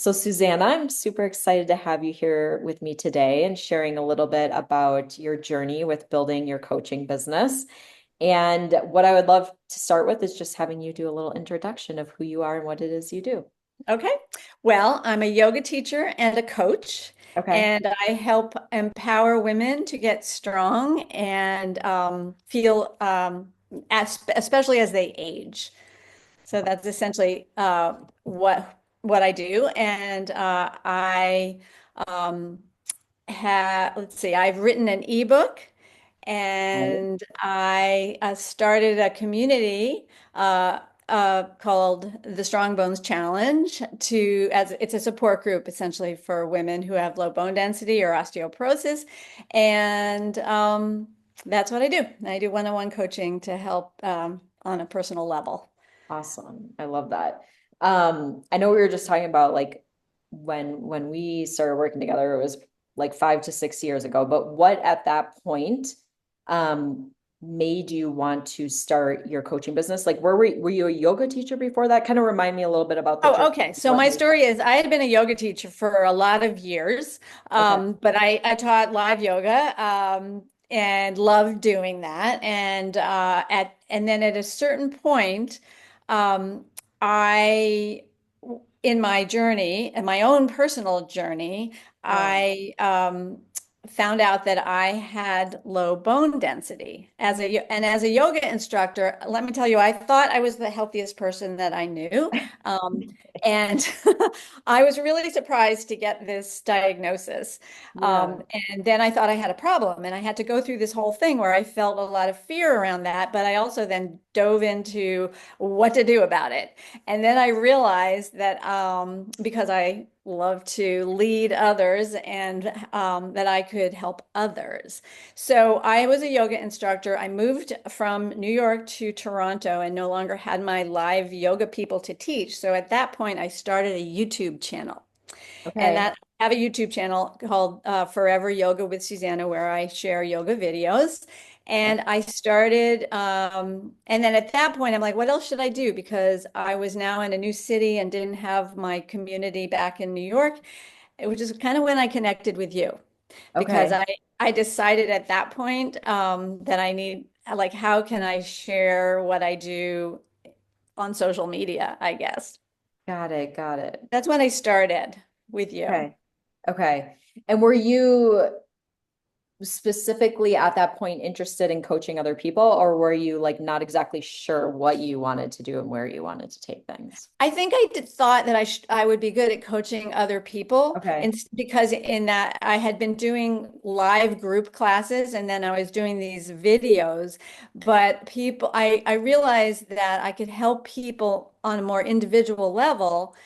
So, Susanna, I'm super excited to have you here with me today and sharing a little bit about your journey with building your coaching business. And what I would love to start with is just having you do a little introduction of who you are and what it is you do. Okay. Well, I'm a yoga teacher and a coach, Okay. and I help empower women to get strong and feel, especially as they age. So that's essentially what I do. And I um, have, let's see, I've written an ebook, Right. and I started a community called the Strong Bones Challenge as it's a support group essentially for women who have low bone density or osteoporosis, and that's what I do. I do one-on-one coaching to help on a personal level. Awesome. I love that. I know we were just talking about like when we started working together, it was like 5 to 6 years ago, but what at that point um made you want to start your coaching business? Like were you a yoga teacher before that? Kind of remind me a little bit about the Oh, journey. okay. So What my made story is I had been a yoga teacher for a lot of years, Okay. but I taught live yoga and loved doing that. And then at a certain point, um, I in my journey, in my own personal journey, Yeah. I found out that I had low bone density. As a yoga instructor, let me tell you, I thought I was the healthiest person that I knew. Um, and I was really surprised to get this diagnosis. Yeah. And then I thought I had a problem, and I had to go through this whole thing where I felt a lot of fear around that, but I also then dove into what to do about it. And then I realized that because I love to lead others and that I could help others. So I was a yoga instructor. I moved from New York to Toronto and no longer had my live yoga people to teach. So at that point, I started a YouTube channel. And Okay. that I have a YouTube channel called Forever Yoga with Susannah, where I share yoga videos. And I started, and then at that point, I'm like, what else should I do? Because I was now in a new city and didn't have my community back in New York, which is kind of when I connected with you, because Okay. I decided at that point that I need, like, how can I share what I do on social media, I guess. Got it. Got it. That's when I started with you. Okay. Okay. And were you specifically at that point interested in coaching other people, or were you like not exactly sure what you wanted to do and where you wanted to take things? I think thought that I would be good at coaching other people, Okay. and because in that I had been doing live group classes and then I was doing these videos, but I realized that I could help people on a more individual level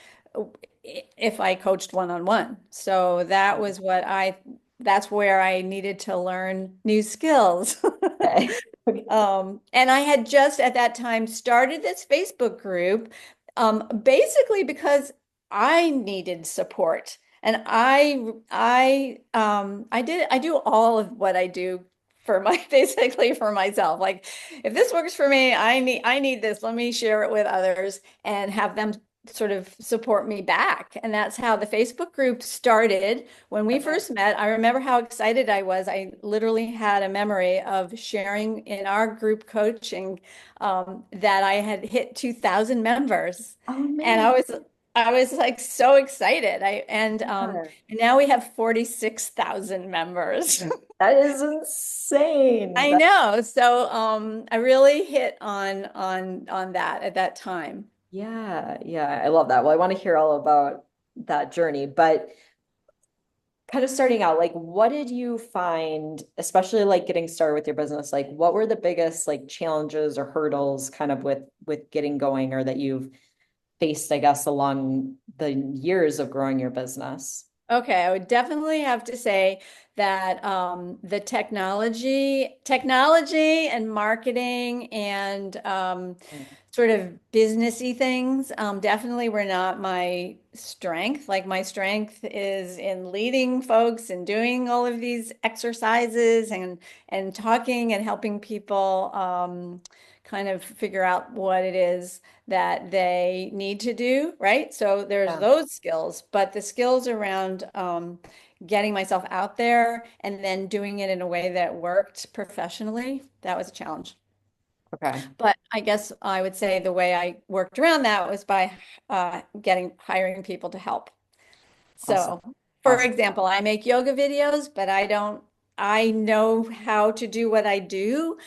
if I coached one-on-one. So that's where I needed to learn new skills. Okay. And I had just at that time started this Facebook group, basically because I needed support. And I do all of what I do for my basically for myself. Like if this works for me, I need this. Let me share it with others and have them sort of support me back. And that's how the Facebook group started. When we Okay. first met, I remember how excited I was. I literally had a memory of sharing in our group coaching that I had hit 2,000 members, Oh and man. I was like so excited. Yeah. And now we have 46,000 members. That is insane. I know. So I really hit on that at that time. Yeah, yeah, I love that. Well, I want to hear all about that journey, but kind of starting out, like what did you find, especially like getting started with your business, like what were the biggest like challenges or hurdles kind of with getting going or that you've faced, I guess, along the years of growing your business? Okay, I would definitely have to say that the technology and marketing and sort of businessy things definitely were not my strength. Like my strength is in leading folks and doing all of these exercises and talking and helping people kind of figure out what it is that they need to do, right? So there's Yeah. those skills, but the skills around getting myself out there and then doing it in a way that worked professionally, that was a challenge. Okay. But I guess I would say the way I worked around that was by hiring people to help. Awesome. So, for Awesome. example, I make yoga videos, but I know how to do what I do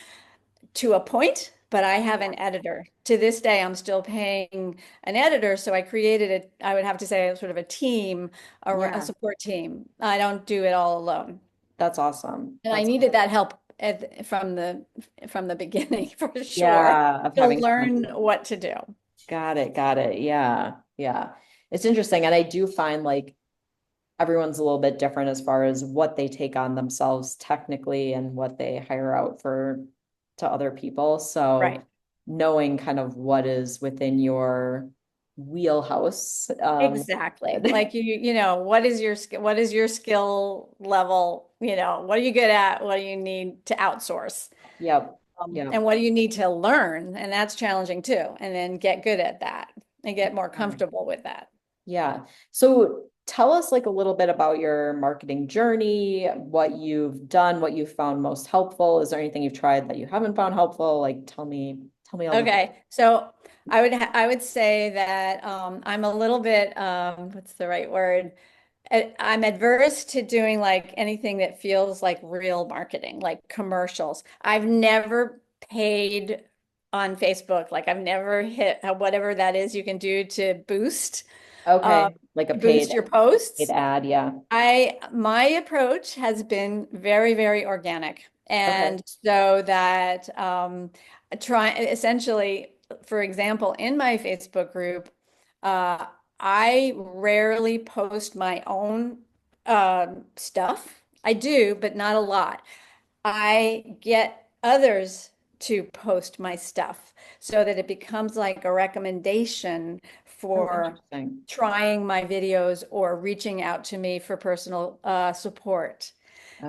to a point, but I have Yeah. an editor. To this day, I'm still paying an editor. So I created I would have to say, sort of a team, a Yeah. support team. I don't do it all alone. That's awesome. And I That's needed awesome. that help from the beginning for sure Yeah, of to having learn someone. what to do. Got it. Got it. Yeah. Yeah. It's interesting. And I do find like everyone's a little bit different as far as what they take on themselves technically and what they hire out for to other people. So Right. knowing kind of what is within your wheelhouse. Exactly. Like what is your skill level? What are you good at? What do you need to outsource? Yep. Yep. And what do you need to learn? And that's challenging too. And then get good at that and get more comfortable with that. Yeah. So tell us like a little bit about your marketing journey, what you've done, what you found most helpful. Is there anything you've tried that you haven't found helpful? Like tell me all the things. Okay, so I would say that I'm a little bit what's the right word? I'm adverse to doing like anything that feels like real marketing, like commercials. I've never paid on Facebook, like I've never hit whatever that is you can do uh, Okay. Like a to boost your paid posts. ad. Yeah. My approach has been very, very organic. Okay. And so that try essentially, for example, in my Facebook group, uh, I rarely post my own stuff. I do, but not a lot. I get others to post my stuff so that it becomes like a recommendation Oh, for interesting. trying my videos or reaching out to me for personal support.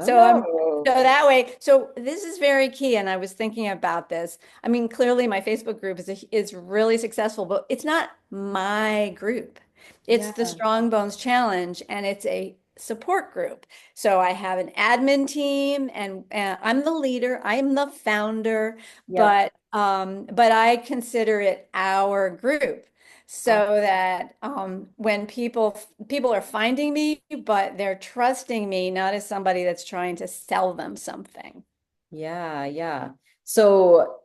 So Oh, so that way, so this is very key, and I was thinking about this. I mean, clearly my Facebook group is really successful, but it's not my group. It's the yeah. Strong Bones Challenge, and it's a support group. So I have an admin team, and I'm the leader. I'm the founder, Yep. but I consider it our group. So Awesome. that when people are finding me, but they're trusting me not as somebody that's trying to sell them something. Yeah, yeah. So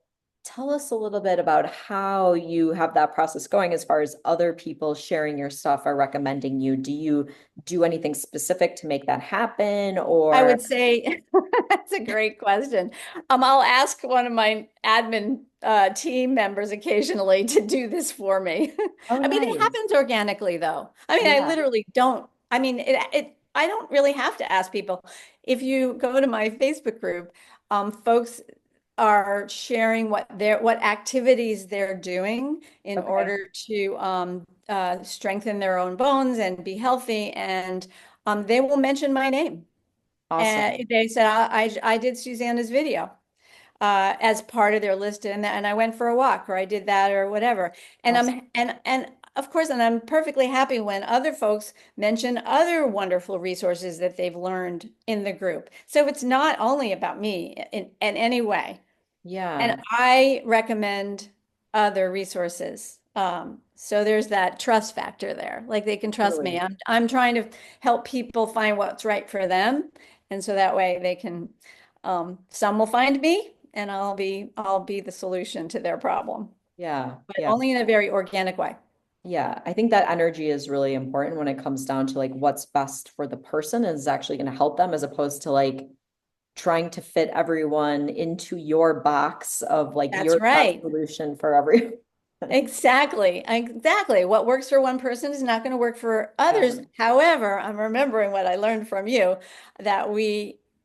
tell us a little bit about how you have that process going as far as other people sharing your stuff or recommending you. Do you do anything specific to make that happen I or would say that's a great question. I'll ask one of my admin team members occasionally to do this for me. oh I mean, it nice. happens organically, though. I mean, I Yeah. literally don't. I mean, I don't really have to ask people. If you go to my Facebook group, folks are sharing what activities they're doing in Okay. order to strengthen their own bones and be healthy, and they will mention my name. And Awesome. they said, I did Susanna's video as part of their list, and I went for a walk, or I did that, or whatever. And Awesome. and of course, and I'm perfectly happy when other folks mention other wonderful resources that they've learned in the group. So it's not only about me in any way. And Yeah, I recommend other resources. So there's that trust factor there. Like they can trust me. totally. I'm trying to help people find what's right for them. And so that way they can some will find me and I'll be the solution to their problem, Yeah, but yeah. only in a very organic way. Yeah, I think that energy is really important when it comes down to like what's best for the person is actually going to help them as opposed to like trying to fit everyone into your box of like That's your best right. solution for everyone. Exactly. Exactly. What works for one person is not going to work for others. Yeah. However, I'm remembering what I learned from you that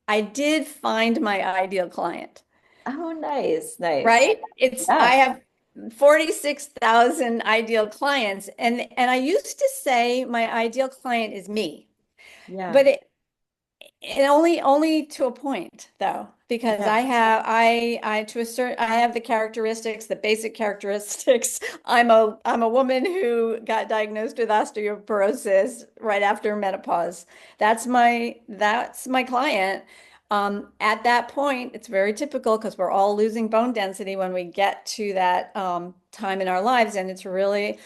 I did find my ideal client, Oh, nice, nice. right? I Yes. have 46,000 ideal clients, and I used to say my ideal client is me, Yeah. but And only to a point though, because Yeah. I to a certain I have the characteristics, the basic characteristics. I'm a woman who got diagnosed with osteoporosis right after menopause. That's my client. At that point, it's very typical because we're all losing bone density when we get to that time in our lives, and it's really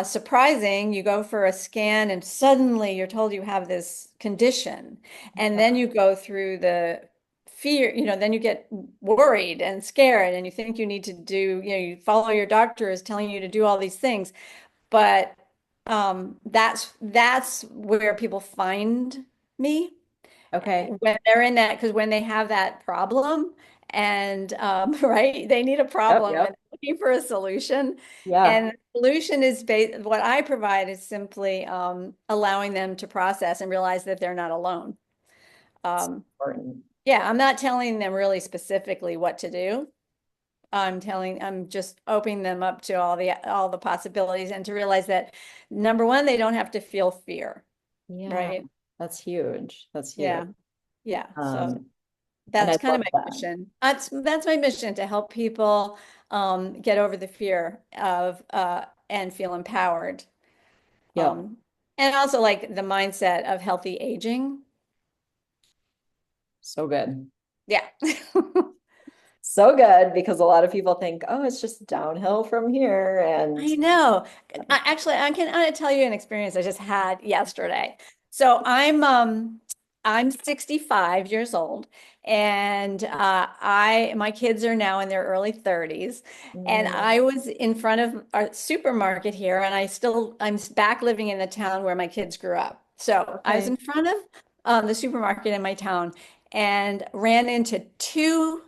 surprising. You go for a scan, and suddenly you're told you have this condition. And then you go through the fear, then you get worried and scared and you think you need to do, you follow your doctor is telling you to do all these things. But that's where people find me Okay. when they're in that, because when they have that problem and right, they need a Yep. problem and Yep. they're looking for a solution. Yeah. And the solution is based, what I provide is simply allowing them to process and realize that they're not alone. It's Um, important. yeah, I'm not telling them really specifically what to do. I'm just opening them up to all the possibilities and to realize that number one, they don't have to feel fear, Yeah. right? That's huge. That's huge. Yeah, yeah. So Um, and that's I kind of love my that. mission. That's my mission to help people get over the fear of and feel empowered. Yep. Um, and also like the mindset of healthy aging. So good. Yeah. So good because a lot of people think, oh, it's just downhill from here. And I know. Actually, I tell you an experience I just had yesterday. So I'm 65 years old, and I my kids are now in their early 30s, and mm, I was in front of our supermarket here, and I'm back living in the town where my kids grew up. So I was okay. in front of the supermarket in my town and ran into two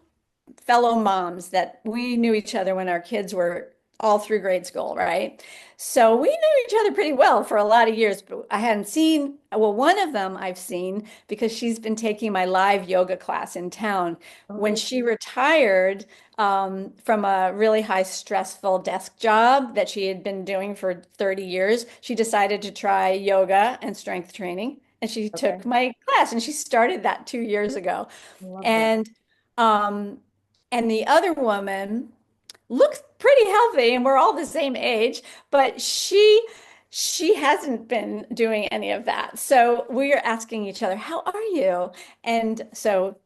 fellow moms that we knew each other when our kids were all through grade school, right? So we knew each other pretty well for a lot of years, but I hadn't seen, well, one of them I've seen because she's been taking my live yoga class in town. When Oh, she retired from a really high stressful desk job that she had been doing for 30 years, she decided to try yoga and strength training. And she okay. took my class and she started that 2 years ago. I love that. And um, and the other woman looks pretty healthy and we're all the same age, but she hasn't been doing any of that. So we are asking each other, "How are you?" And so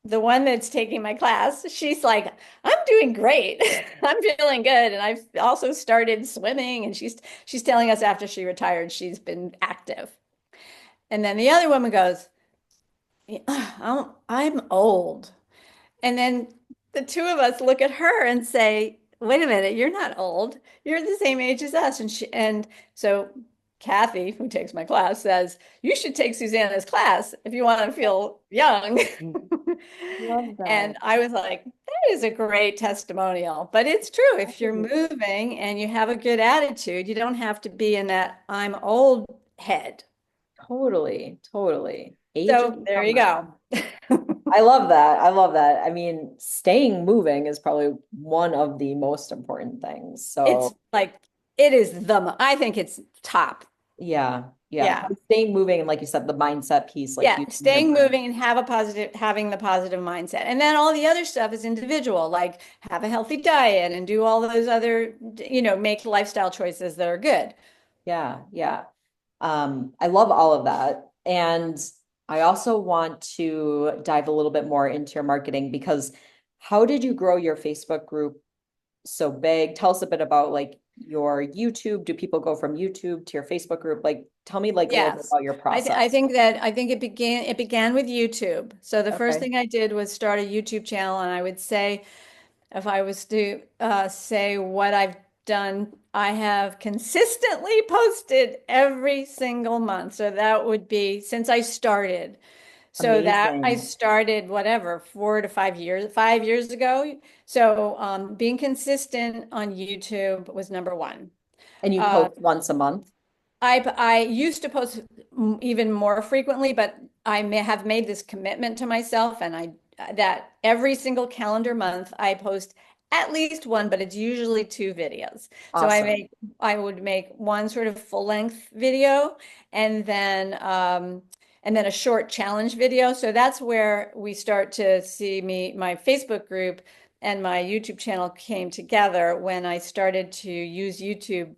the one that's taking my class, she's like, "I'm doing great. I'm feeling good." And I've also started swimming and she's telling us after she retired she's been active. And then the other woman goes, I'm old." And then the two of us look at her and say, "Wait a minute, you're not old. You're the same age as us." And so Kathy, who takes my class, says, "You should take Susannah's class if you want to feel young." Love And that. I was like, that is a great testimonial. But it's true. If you're moving and you have a good attitude, you don't have to be in that I'm old head. Totally. Totally. Age is So a there you number. go. I love that. I love that. I mean, staying moving is probably one of the most important things. It's So, like it is I think it's top. yeah, yeah. Yeah. Staying moving and like you said, the mindset piece, like Yeah, using your staying mind. moving and having the positive mindset. And then all the other stuff is individual, like have a healthy diet and do all those other, make lifestyle choices that are good. Yeah, yeah. I love all of that. And I also want to dive a little bit more into your marketing because how did you grow your Facebook group so big? Tell us a bit about like your YouTube. Do people go from YouTube to your Facebook group? Like, tell me like a little bit Yes. about your process. I think it began with YouTube. So the first Okay. thing I did was start a YouTube channel, and I would say, if I was to say what I've done, I have consistently posted every single month. So that would be since I started. So that I Amazing. started whatever 4 to 5 years, 5 years ago. So being consistent on YouTube was number one. And you Uh, post once a month? I used to post even more frequently, but I may have made this commitment to myself, and I that every single calendar month I post at least one, but it's usually two videos. So Awesome. I would make one sort of full length video, and then and then a short challenge video. So that's where we start to see my Facebook group and my YouTube channel came together when I started to use YouTube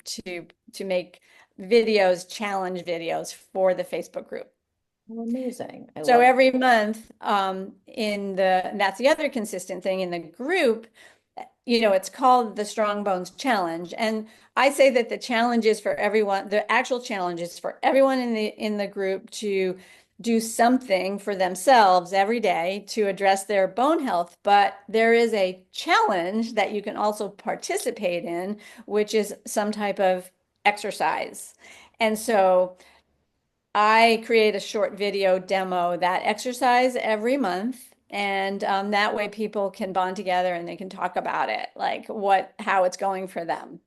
to make videos, challenge videos for the Facebook group. Oh, amazing. I So love every month, and that's the other consistent thing in the group, it's called the Strong Bones Challenge. And I say that the challenge is for everyone, the actual challenge is for everyone in the group to do something for themselves every day to address their bone health. But there is a challenge that you can also participate in, which is some type of exercise. And so I create a short video demo that exercise every month. And that way people can bond together and they can talk about it, like how it's going for them.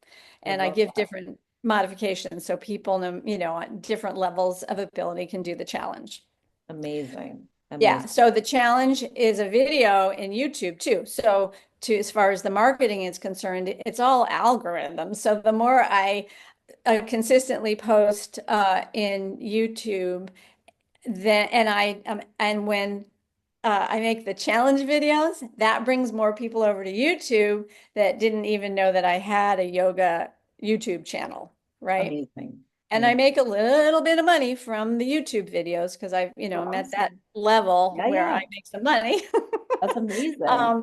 I And I love give that. different modifications so people know, at different levels of ability can do the challenge. Amazing. Yeah, Amazing. so the challenge is a video in YouTube too. So as far as the marketing is concerned, it's all algorithms. So the more I consistently post in YouTube, then and when I make the challenge videos, that brings more people over to YouTube that didn't even know that I had a yoga YouTube channel, right? Amazing. And I Amazing. make a little bit of money from the YouTube videos because I'm at that Awesome. level Yeah, where yeah. I make some money. That's amazing.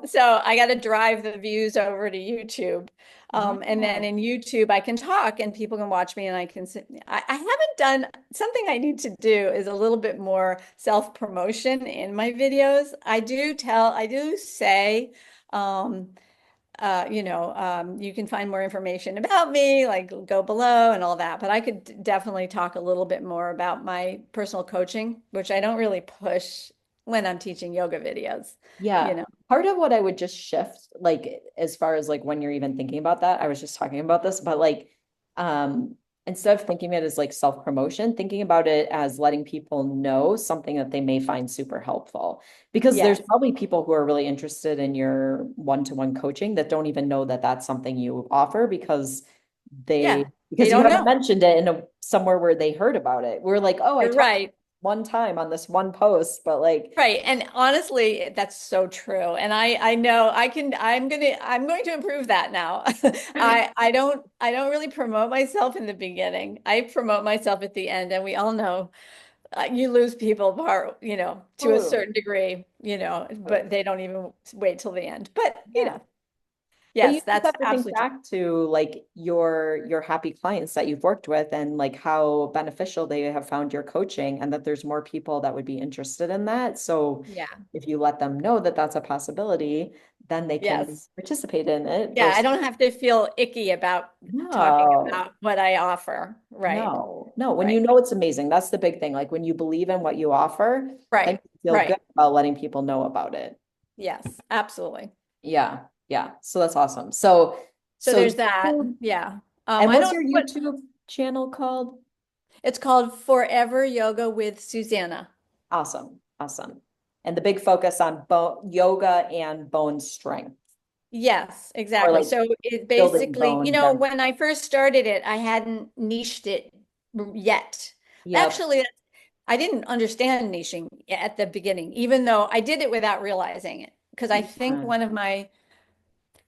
So I got to drive the views over to YouTube. Yeah. And then in YouTube, I can talk and people can watch me and I can sit. I haven't done something I need to do is a little bit more self-promotion in my videos. I do say, um, you can find more information about me, like go below and all that. But I could definitely talk a little bit more about my personal coaching, which I don't really push when I'm teaching yoga videos, you Yeah. know. Part of what I would just shift, like as far as like when you're even thinking about that, I was just talking about this, but like um instead of thinking of it as like self-promotion, thinking about it as letting people know something that they may find super helpful. Because there's Yes. probably people who are really interested in your one-to-one coaching that don't even know that that's something you offer Yeah. They because you don't haven't know. mentioned it in somewhere where they heard about it. We're like, oh, I You're talked right. one time on this one post, but like, Right. And honestly, that's so true. And I know I'm going to improve that now. I don't really promote myself in the beginning. I promote myself at the end, and we all know you lose people to a totally. certain degree, but they don't even wait till the end. But, Yeah. But you yes, just that's have to think absolutely back to like your happy clients that you've worked with and like how beneficial they have found your coaching and that there's more people that would be interested in that. So true. Yeah. if you let them know that that's a possibility, then they can Yes. participate in it Yeah, I versus don't have to feel icky about talking no, about what I offer. Right. no, no. When you Right. know it's amazing, that's the big thing. Like when you believe in what you offer, then Right. you feel good Right. about letting people know about it. Yes, absolutely. Yeah, yeah. So that's awesome. So So so there's that. YouTube- Yeah. and I what's don't your know what YouTube channel called? it's called Forever Yoga with Susannah. Awesome. Awesome. And the big focus on bone yoga and bone strength Yes, or exactly. like So it building basically, bone density. when I first started it, I hadn't niched it yet. Yep. Actually, I didn't understand niching at the beginning, even though I did it without realizing it. Because I think Yeah. one of my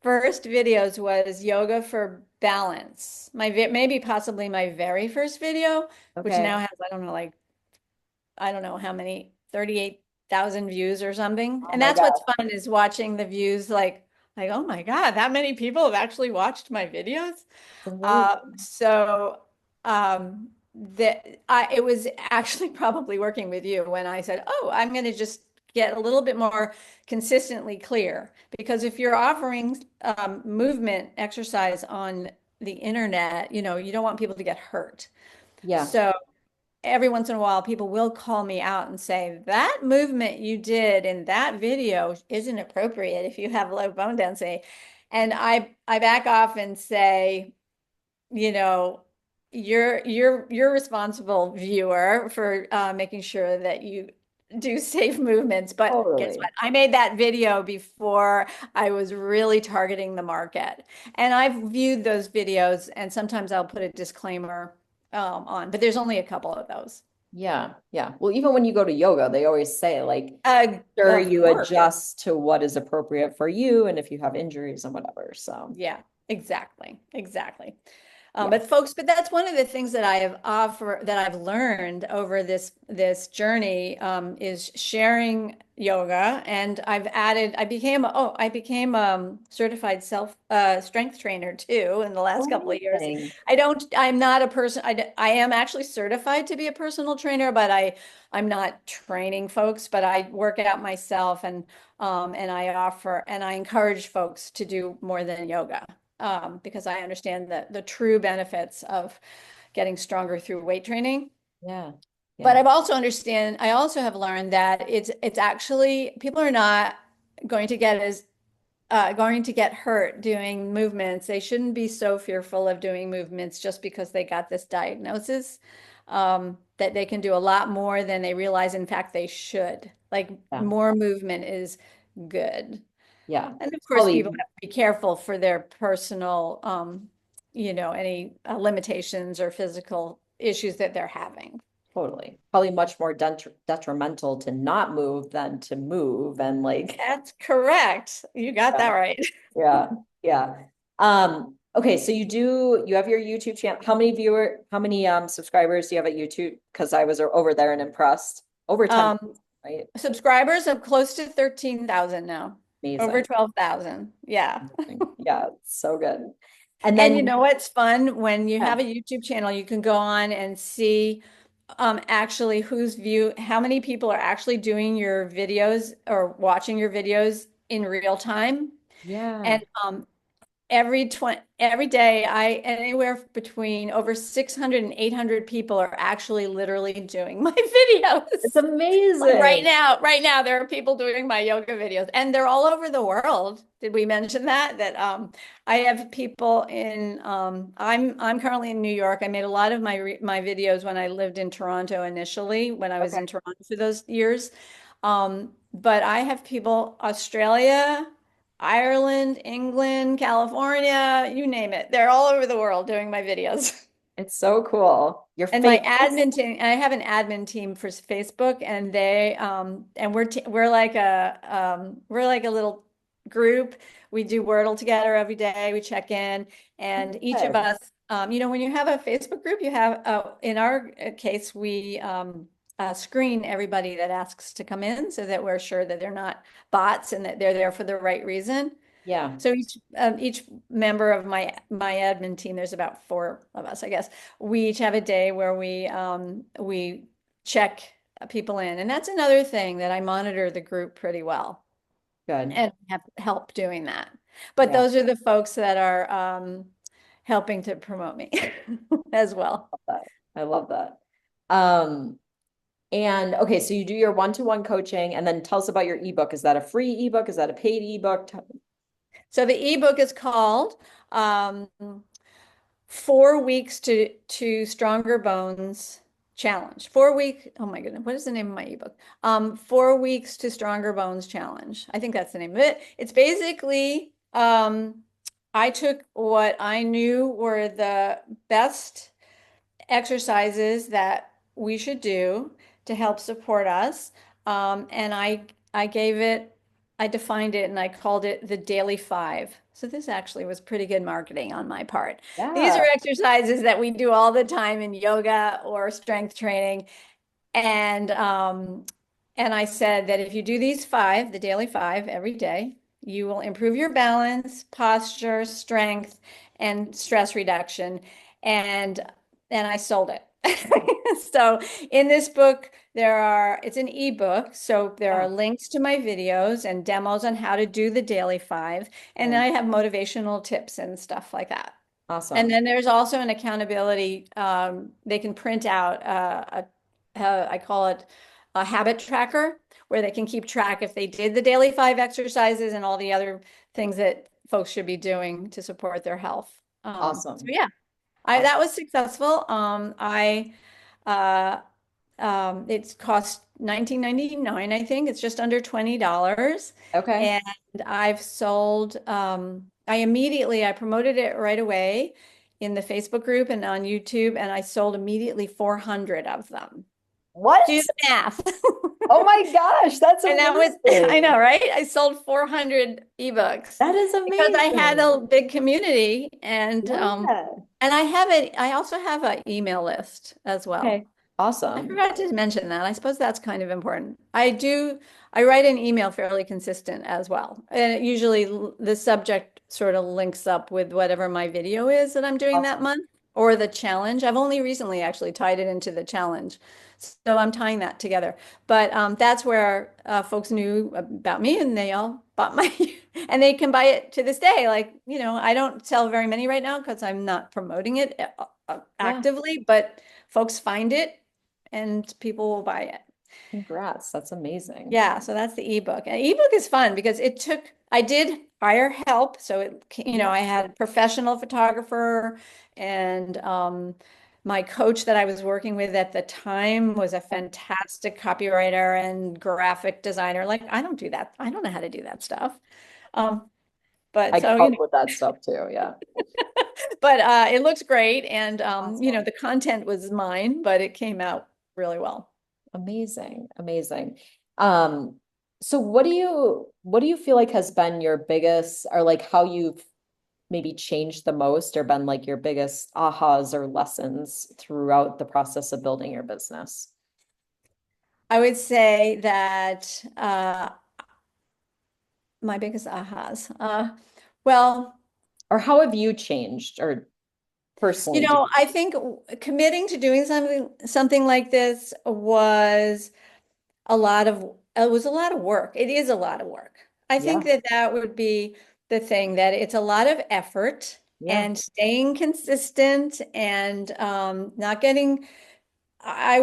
first videos was yoga for balance. Maybe possibly my very first video, which Okay. now has, I don't know how many, 38,000 views or something. Oh And my that's what's God. fun is watching the views oh my God, that many people have actually watched my videos. It's amazing. So it was actually probably working with you when I said, "Oh, I'm going to just get a little bit more consistently clear." Because if you're offering movement exercise on the internet, you don't want people to get hurt. Yeah. So every once in a while, people will call me out and say, that movement you did in that video isn't appropriate if you have low bone density. And I back off and say, you know, you're responsible viewer for making sure that you do safe movements. But guess Totally. what? I made that video before I was really targeting the market. And I've viewed those videos and sometimes I'll put a disclaimer on, but there's only a couple of those. Yeah. Yeah. Well, even when you go to yoga, they always say like, sure, Of you course. adjust to what is appropriate for you and if you have injuries and whatever. So, Yeah, exactly. Exactly. yeah. But folks, but that's one of the things that I have that I've learned over this journey is sharing yoga, and I became certified self strength trainer too in the last couple of years. Amazing. I'm not a person. I am actually certified to be a personal trainer, but I'm not training folks, but I work out myself, and I offer and I encourage folks to do more than yoga because I understand the true benefits of getting stronger through weight training. Yeah. But Yeah. I also have learned that it's actually people are not going to get as going to get hurt doing movements. They shouldn't be so fearful of doing movements just because they got this diagnosis. That they can do a lot more than they realize. In fact, they should. Like Yeah. more movement is good. Yeah. And of It's course, people probably have to be careful for their personal, any limitations or physical issues that they're having. totally, probably much more detrimental to not move than to move. And like, That's correct. You got yeah. that right. Yeah. Yeah. Okay, so you have your YouTube channel. How many subscribers do you have at YouTube? Because I was over there and impressed. Over 10, Um, right? Subscribers of close to 13,000 now. Over Amazing. 12,000. Yeah. Amazing. Yeah, it's so good. And And you then know what's fun? When you yeah, have a YouTube channel, you can go on and see actually how many people are actually doing your videos or watching your videos in real time. yeah. And every day anywhere between over 600 and 800 people are actually literally doing my It's videos. Like amazing. right now there are people doing my yoga videos and they're all over the world. Did we mention that I have people in I'm currently in New York. I made a lot of my videos when I lived in Toronto initially when I was Okay. in Toronto for those years. But I have people Australia, Ireland, England, California, you name it. They're all over the world doing my videos. It's so cool. You're And my famous. admin team, I have an admin team for Facebook, and we're like a little group. We do Wordle together every day. We check in, and each of Good. us, when you have a Facebook group, you have in our case, we screen everybody that asks to come in so that we're sure that they're not bots and that they're there for the right reason. Yeah, So each member of my admin team, there's about four of us, I guess. We each have a day where we check people in, and that's another thing that I monitor the group pretty well good. and have help doing that. But Yeah, those are the folks that are helping to promote me as well. love that. I love that. Um, and okay, so you do your one-to-one coaching and then tell us about your ebook. Is that a free ebook? Is that a paid ebook? So the ebook is called 4 weeks to Stronger Bones Challenge. 4 week. Oh my goodness, what is the name of my ebook? 4 weeks to Stronger Bones Challenge. I think that's the name of it. It's basically I took what I knew were the best exercises that we should do to help support us. And I gave it, I defined it and I called it the Daily Five. So this actually was pretty good marketing on my part. These are Yeah. exercises that we do all the time in yoga or strength training. And I said that if you do these five, the daily five every day, you will improve your balance, posture, strength, and stress reduction. And I sold it. So in this book, it's an ebook. So there Yeah. are links to my videos and demos on how to do the daily five. And Good. I have motivational tips and stuff like that. And Awesome. then there's also an accountability. They can print out I call it a habit tracker, where they can keep track if they did the daily five exercises and all the other things that folks should be doing to support their health. So Awesome. yeah, Awesome. that was successful. Uh, it's cost 19.99, I think. It's just under $20. Okay. And I promoted it right away in the Facebook group and on YouTube, and I sold immediately 400 of them. Do What? the math. Oh my gosh, that's And that was, I amazing. know, right? I sold 400 ebooks That is because I had amazing. a big community Yeah. and I have it, I also have an email list as well. Okay. I Awesome. forgot to mention that. I suppose that's kind of important. I write an email fairly consistent as well. And it usually the subject sort of links up with whatever my video is that I'm doing that Awesome. month or the challenge. I've only recently actually tied it into the challenge. So I'm tying that together. But that's where folks knew about me and they all bought my, and they can buy it to this day. Like, I don't sell very many right now because I'm not promoting it Yeah. actively, but folks find it and people will buy it. Congrats. That's amazing. Yeah, so that's the ebook. And ebook is fun because I did hire help. So Yeah. I had a professional photographer and my coach that I was working with at the time was a fantastic copywriter and graphic designer. Like, I don't do that. I don't know how to do that stuff. Um, but I can so, help with that stuff too. Yeah. but it looks great. And, Awesome. the content was mine, but it came out really well. Amazing. Amazing. Um, so what do you feel like has been your biggest or like how you've maybe changed the most or been like your biggest ahas or lessons throughout the process of building your business? I would say that my biggest ahas. Well, Or how have you changed or personally do? I think committing to doing something like this was a lot of work. It is a lot of work. I think Yeah. that that would be the thing, that it's a lot of effort Yeah. and staying consistent and not getting I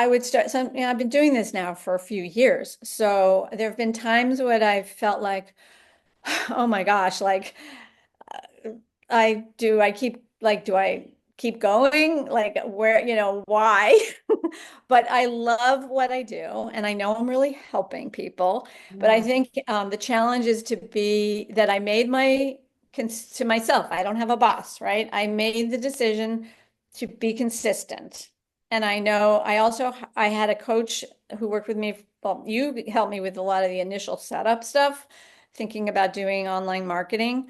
would start I've been doing this now for a few years. So there have been times when I've felt like, oh my gosh, like do I keep going? Like where, why? But I love what I do and I know I'm really helping people. But I Yeah. think the challenge is that I made to myself. I don't have a boss, right? I made the decision to be consistent. And I know I had a coach who worked with me. Well, you helped me with a lot of the initial setup stuff, thinking about doing online marketing.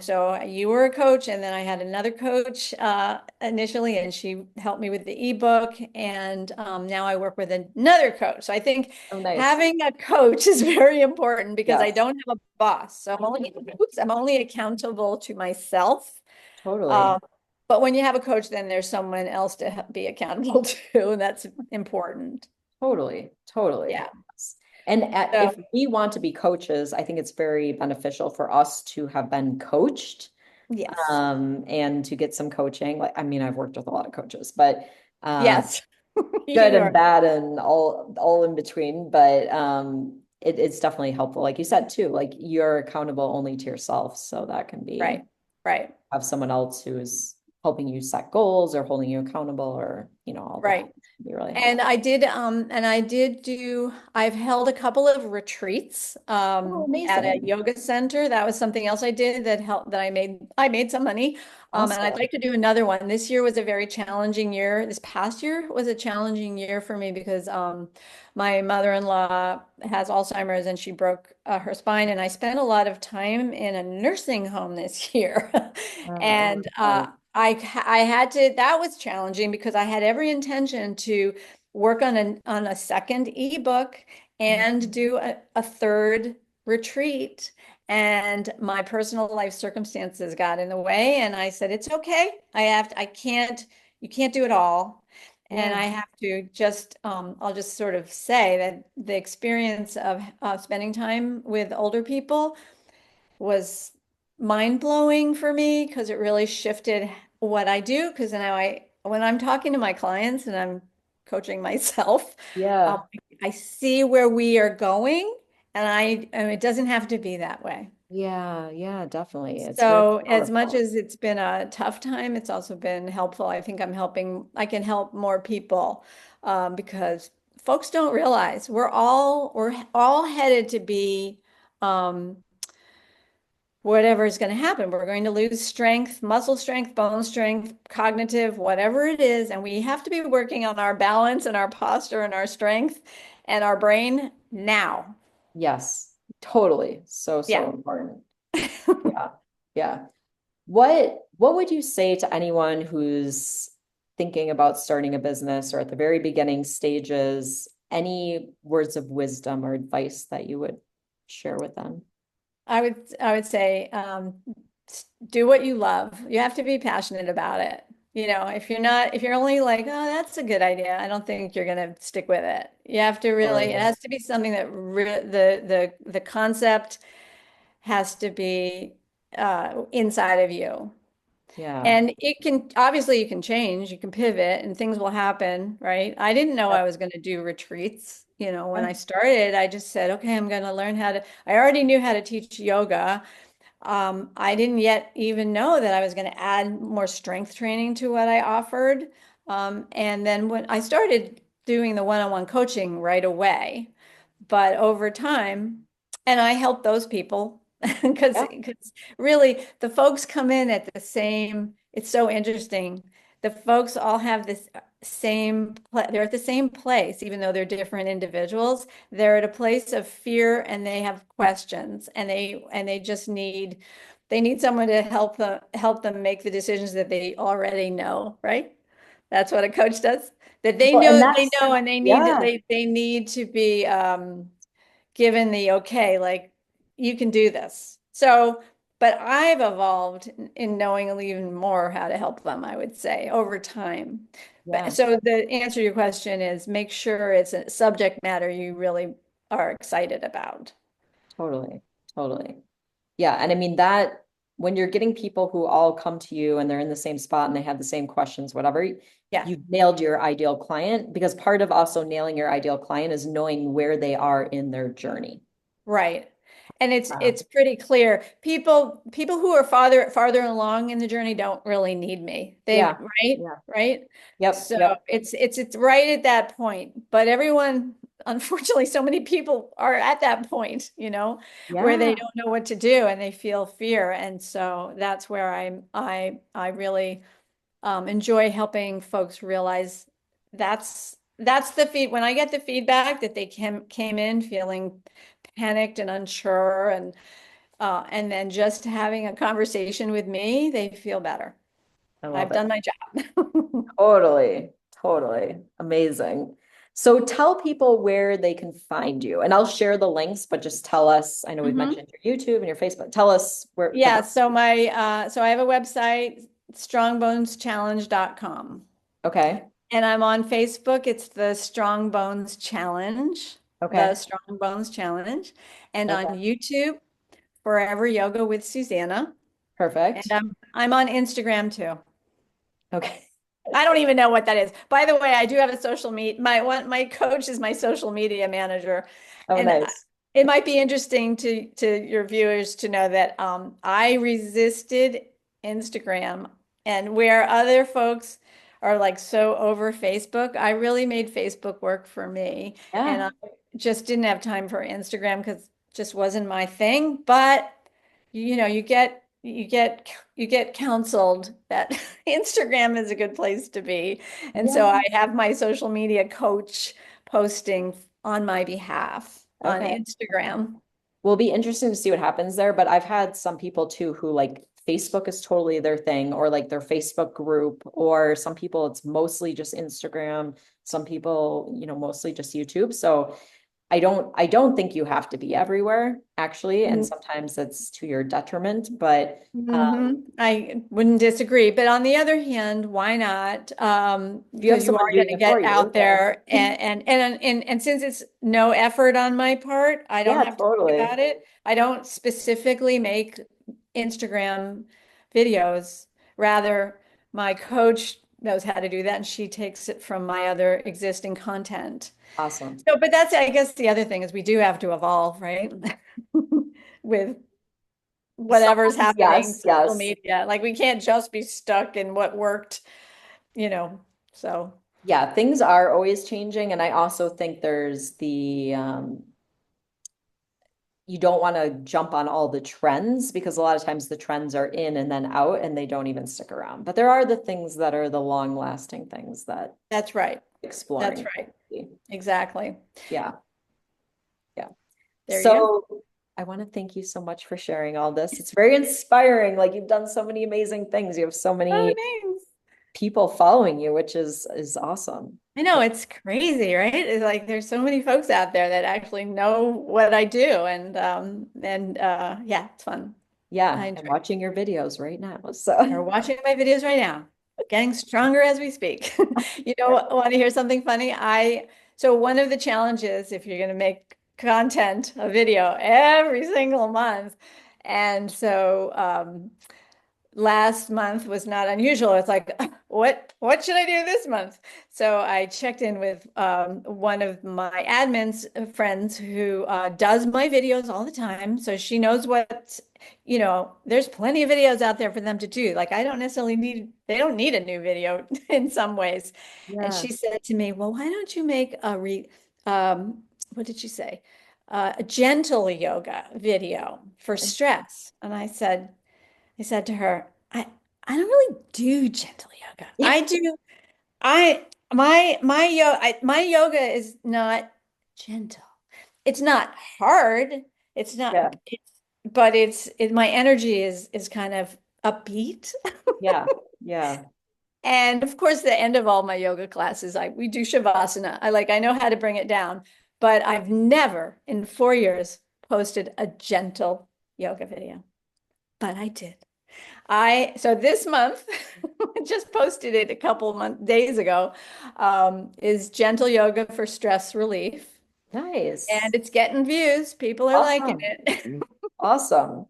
So you were a coach, and then I had another coach initially, and she helped me with the ebook. And now I work with another coach. So I think Oh, nice. having a coach is very important because I Yes, don't have a boss. So I'm only accountable to myself. totally. Um, but when you have a coach, then there's someone else to be accountable to, and that's important. Totally. Totally. Yeah. Yes. And So if we want to be coaches, I think it's very beneficial for us to have been coached, yes, and to get some coaching. Like, I mean, I've worked with a lot of coaches, but yes, good you and are bad and all in between. But it's definitely helpful. Like you said too, like you're accountable only to yourself. So that can be right, right. have someone else who's helping you set goals or holding you accountable or, all the things Right. can be really And helpful. I've held a couple of retreats Oh, at a amazing. yoga center. That was something else I did that helped that I made some money. And I'd Awesome. like to do another one. This year was a very challenging year. This past year was a challenging year for me because my mother-in-law has Alzheimer's and she broke her spine, and I spent a lot of time in a nursing home this year. Oh, And sorry. I had to, that was challenging because I had every intention to work on a second ebook and Mhm. do a third retreat. And my personal life circumstances got in the way. And I said, it's okay. You can't do it all. And Yeah. I have to I'll just sort of say that the experience of spending time with older people was mind blowing for me because it really shifted what I do. Because now when I'm talking to my clients and I'm coaching myself, um, Yeah. I see where we are going, and it doesn't have to be that way. Yeah. Yeah, definitely. It's very So as much powerful. as it's been a tough time, it's also been helpful. I think I can help more people because folks don't realize we're all headed to be um, whatever is going to happen. We're going to lose strength, muscle strength, bone strength, cognitive, whatever it is. And we have to be working on our balance and our posture and our strength and our brain now. Yes, totally. So, Yeah. so important. Yeah. Yeah. What would you say to anyone who's thinking about starting a business or at the very beginning stages? Any words of wisdom or advice that you would share with them? I would say do what you love. You have to be passionate about it. If you're only like, oh, that's a good idea, I don't think you're gonna stick with it. You have to really, it Totally. has to be something that re the concept has to be inside of you. Yeah. And it can obviously you can change, you can pivot and things will happen, right? I didn't know I Yep. was going to do retreats. When Yeah. I started, I just said, okay, I'm going to learn how to, I already knew how to teach yoga. I didn't yet even know that I was going to add more strength training to what I offered. And then when I started doing the one-on-one coaching right away, but over time, and I help those people Yeah. because really the folks come in at the same, it's so interesting. The folks all have this they're at the same place, even though they're different individuals. They're at a place of fear and they have questions and they just need someone to help them make the decisions that they already know, right? That's what a coach does. That Well, and they that's, know, and yeah, they need to be given the okay, like you can do this. So, but I've evolved in knowing even more how to help them, I would say, over time. But yeah, so the answer to your question is make sure it's a subject matter you really are excited about. totally, totally. Yeah. And I mean that when you're getting people who all come to you and they're in the same spot and they have the same questions, whatever, Yeah. you've nailed your ideal client because part of also nailing your ideal client is knowing where they are in their journey. Right. And it's Wow. it's pretty clear. People who are farther along in the journey don't really need me. Yeah. Right? Yeah. Right? Yep. So Yep. it's right at that point. But everyone, unfortunately, so many people are at that point, where they Yeah. don't know what to do and they feel fear. And so that's where I really enjoy helping folks realize that's the feed when I get the feedback that they came in feeling panicked and unsure and then just having a conversation with me, they feel better. I love I've it. done my job. Totally. Totally. Amazing. So tell people where they can find you. And I'll share the links, but just tell us. I know we've Mhm. mentioned your YouTube and your Facebook. Tell us where the Yeah, best. so I have a website, strongboneschallenge.com. Okay. And I'm on Facebook. It's the Strong Bones Challenge, the Okay. Strong Bones Challenge. And on Okay. YouTube, Forever Yoga with Susannah. And Perfect. I'm on Instagram too. Okay. I don't even know what that is. By the way, I do have a social media. My coach is my social media manager, Oh, and nice. it might be interesting to your viewers to know that I resisted Instagram, and where other folks are like so over Facebook, I really made Facebook work for me, and Yeah. I just didn't have time for Instagram because it just wasn't my thing. But you get counseled that Instagram is a good place to be. And so Yeah. I have my social media coach posting on my behalf on Okay. Okay. Instagram. Will be interesting to see what happens there, but I've had some people too who like Facebook is totally their thing, or like their Facebook group, or some people it's mostly just Instagram, some people, mostly just YouTube. So I don't think you have to be everywhere actually, and sometimes it's to your detriment, but I wouldn't disagree. But on the other hand, why not? if you have Because you someone are going doing to it for get you, out there and since it's no effort on my part, I don't yeah, have to think totally. about it. I don't specifically make Instagram videos. Rather, my coach knows how to do that and she takes it from my other existing content. Awesome. So, but that's, I guess the other thing is we do have to evolve, right? With whatever's Sometimes happening yes, social yes. media. Like we can't just be stuck in what worked, you know. So, Yeah, things are always changing, and I also think there's you don't want to jump on all the trends because a lot of times the trends are in and then out and they don't even stick around. But there are the things that are the long lasting things that That's right. That's exploring. right. Exactly. Yeah. Yeah. There you go. So I want to thank you so much for sharing all this. It's very inspiring. Like you've done so many amazing things. You have so Oh, many thanks. people following you, which is awesome. I know it's crazy, right? It's like there's so many folks out there that actually know what I do, and yeah, it's fun. I Yeah, enjoy I'm it. watching your videos right now. They're So watching my videos right now, getting stronger as we speak. You know, want to hear something funny? So one of the challenges, if you're going to make content, a video every single month, and so last month was not unusual. It's like, what should I do this month? So I checked in with one of my admin's friends who does my videos all the time. So she knows what, there's plenty of videos out there for them to do. Like I don't necessarily they don't need a new video in some ways. And yeah. she said to me, well, why don't you make what did she say? A gentle yoga video for stress. And I said to her, I don't really do gentle yoga. I do I my yoga is not gentle. It's not hard. It's Yeah. not but my energy is kind of upbeat. Yeah. Yeah. And of course, the end of all my yoga classes, we do shavasana. I know how to bring it down, but I've never in 4 years posted a gentle yoga video. But I did. I so this month, I just posted it a couple days ago, is gentle yoga for stress relief. And Nice. it's getting views. People are liking Awesome. it. Awesome.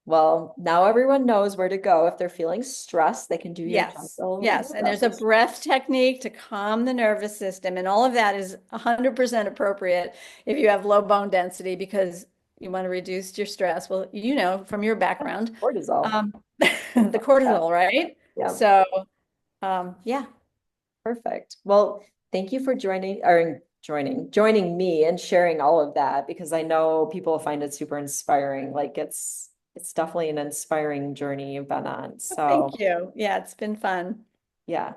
Well, now everyone knows where to go. If they're feeling stressed, they can do your Yes, gentle yes. And yoga there's a for breath technique to calm the nervous system. And all of that is 100% appropriate if you have low bone density because you want to reduce your stress. Well, you know, from your background, cortisol. the Yeah. cortisol, right? Yeah. So, yeah. Perfect. Well, thank you for joining me and sharing all of that because I know people find it super inspiring. Like it's definitely an inspiring journey you've been on. Thank So you. Yeah, it's been fun. yeah.